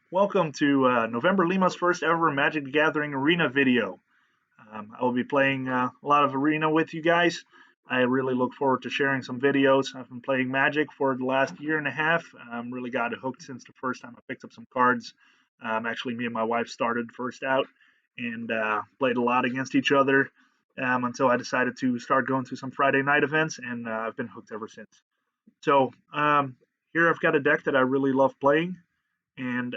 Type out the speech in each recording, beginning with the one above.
Welcome to November Lima's first ever Magic the Gathering Arena video. I will be playing a lot of Arena with you guys. I really look forward to sharing some videos. I've been playing Magic for the last year and a half. Really got hooked since the first time I picked up some cards. Actually, me and my wife started first out and played a lot against each other until I decided to start going to some Friday night events, and I've been hooked ever since. So here I've got a deck that I really love playing, and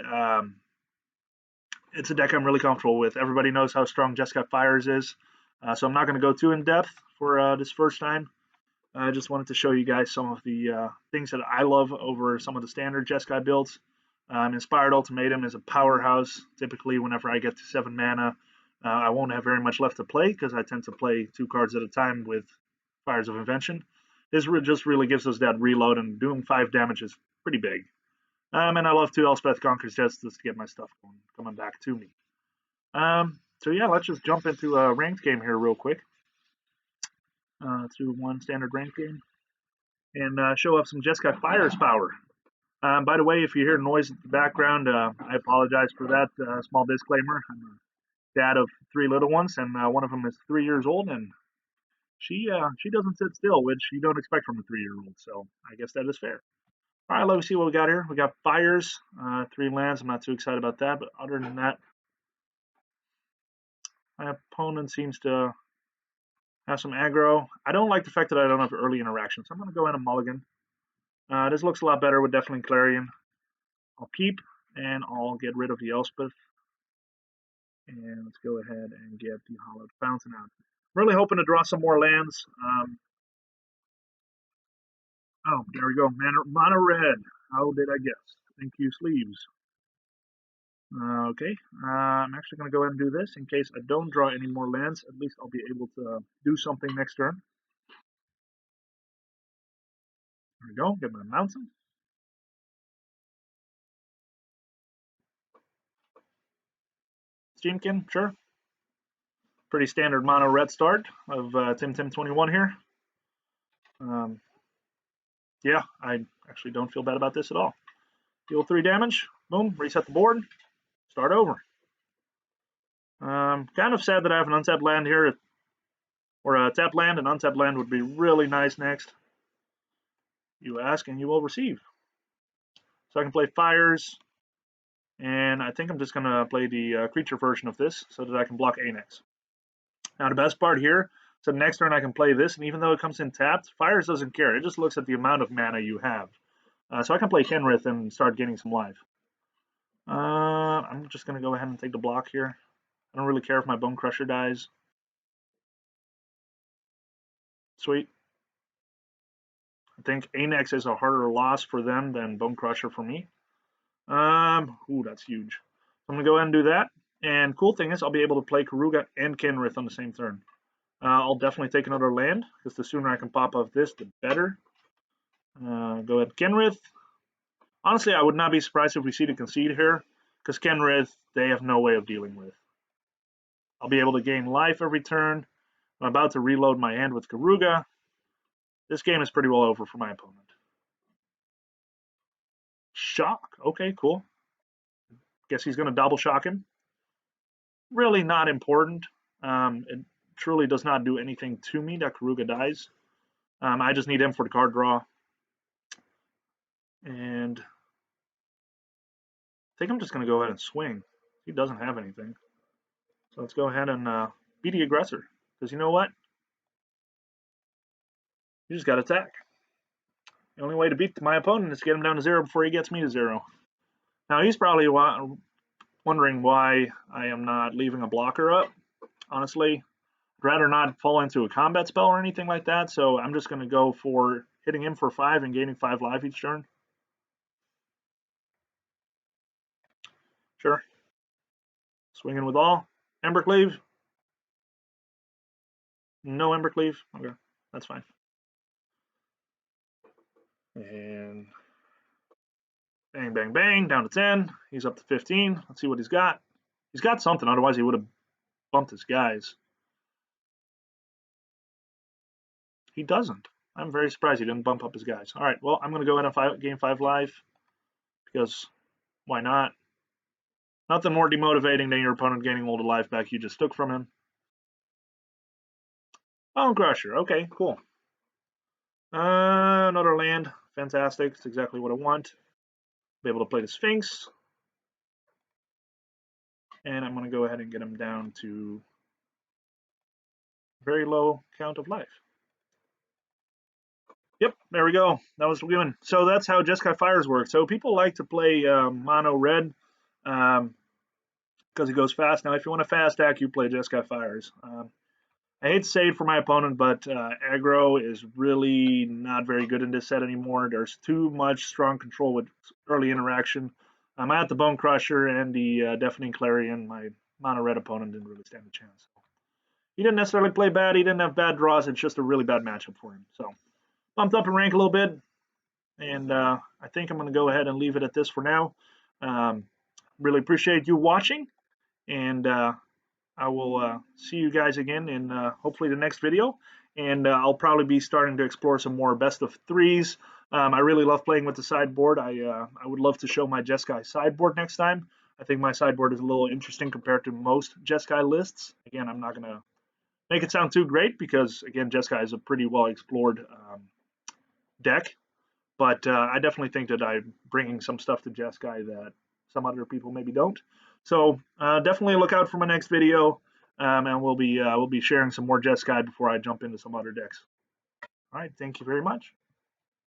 it's a deck I'm really comfortable with. Everybody knows how strong Jeskai Fires is, so I'm not going to go too in depth for this first time. I just wanted to show you guys some of the things that I love over some of the standard Jeskai builds. Inspired Ultimatum is a powerhouse. Typically, whenever I get to 7 mana, I won't have very much left to play because I tend to play 2 cards at a time with Fires of Invention. This just really gives us that reload, and doing 5 damage is pretty big. And I love to Elspeth Conquers Justice to get my stuff coming back to me. So yeah, let's just jump into a ranked game here real quick. Through one standard ranked game. And show off some Jeskai Fires power. By the way, if you hear noise in the background, I apologize for that. Small disclaimer. I'm a dad of 3 little ones, and one of them is 3 years old, and she doesn't sit still, which you don't expect from a 3-year-old. So I guess that is fair. All right, let me see what we got here. We got Fires, 3 lands. I'm not too excited about that, but other than that, my opponent seems to have some aggro. I don't like the fact that I don't have early interaction, so I'm going to go in a mulligan. This looks a lot better with Deafening Clarion. I'll keep, and I'll get rid of the Elspeth. And let's go ahead and get the Hallowed Fountain out. Really hoping to draw some more lands. Oh, there we go. Mono red. How did I guess? Thank you, sleeves. Okay, I'm actually going to go ahead and do this in case I don't draw any more lands. At least I'll be able to do something next turn. There we go, get my mountain. Steamkin, sure. Pretty standard mono red start of Tim21 here. Yeah, I actually don't feel bad about this at all. Deal 3 damage, boom, reset the board, start over. Kind of sad that I have an untapped land here, or a tapped land. An untapped land would be really nice next. You ask and you will receive. So I can play Fires, and I think I'm just going to play the creature version of this so that I can block Anax. Now the best part here, so next turn I can play this, and even though it comes in tapped, Fires doesn't care. It just looks at the amount of mana you have. So I can play Kenrith and start getting some life. I'm just going to go ahead and take the block here. I don't really care if my Bonecrusher dies. Sweet. I think Anax is a harder loss for them than Bonecrusher for me. Ooh, that's huge. So I'm going to go ahead and do that. And cool thing is I'll be able to play Keruga and Kenrith on the same turn. I'll definitely take another land, because the sooner I can pop off this, the better. Go ahead, Kenrith. Honestly, I would not be surprised if we see the concede here, because Kenrith, they have no way of dealing with. I'll be able to gain life every turn. I'm about to reload my hand with Keruga. This game is pretty well over for my opponent. Shock. Okay, cool. Guess he's going to double shock him. Really not important. It truly does not do anything to me that Keruga dies. I just need him for the card draw. And I think I'm just going to go ahead and swing. He doesn't have anything. So let's go ahead and be the aggressor. Because you know what? You just got to attack. The only way to beat my opponent is to get him down to 0 before he gets me to 0. Now he's probably wondering why I am not leaving a blocker up. Honestly, I'd rather not fall into a combat spell or anything like that, so I'm just going to go for hitting him for 5 and gaining 5 life each turn. Sure. Swinging with all. Embercleave. No Embercleave. Okay, that's fine. And bang, bang, bang, down to 10. He's up to 15. Let's see what he's got. He's got something, otherwise he would have bumped his guys. He doesn't. I'm very surprised he didn't bump up his guys. All right, well, I'm going to go ahead and gain 5 life, because why not? Nothing more demotivating than your opponent gaining all the life back you just took from him. Bonecrusher, okay, cool. Another land, fantastic. It's exactly what I want. Be able to play the Sphinx. And I'm going to go ahead and get him down to very low count of life. Yep, there we go. That was good. So that's how Jeskai Fires work. So people like to play mono red because it goes fast. Now, if you want a fast deck, you play Jeskai Fires. I hate to say it for my opponent, but aggro is really not very good in this set anymore. There's too much strong control with early interaction. I'm at the Bonecrusher and the Deafening Clarion. My mono red opponent didn't really stand a chance. He didn't necessarily play bad. He didn't have bad draws. It's just a really bad matchup for him. So bumped up in rank a little bit, and I think I'm going to go ahead and leave it at this for now. Really appreciate you watching, and I will see you guys again in hopefully the next video. And I'll probably be starting to explore some more best of threes. I really love playing with the sideboard. I would love to show my Jeskai sideboard next time. I think my sideboard is a little interesting compared to most Jeskai lists. Again, I'm not going to make it sound too great because, again, Jeskai is a pretty well explored deck. But I definitely think that I'm bringing some stuff to Jeskai that some other people maybe don't. So definitely look out for my next video, and we'll be sharing some more Jeskai before I jump into some other decks. All right, thank you very much.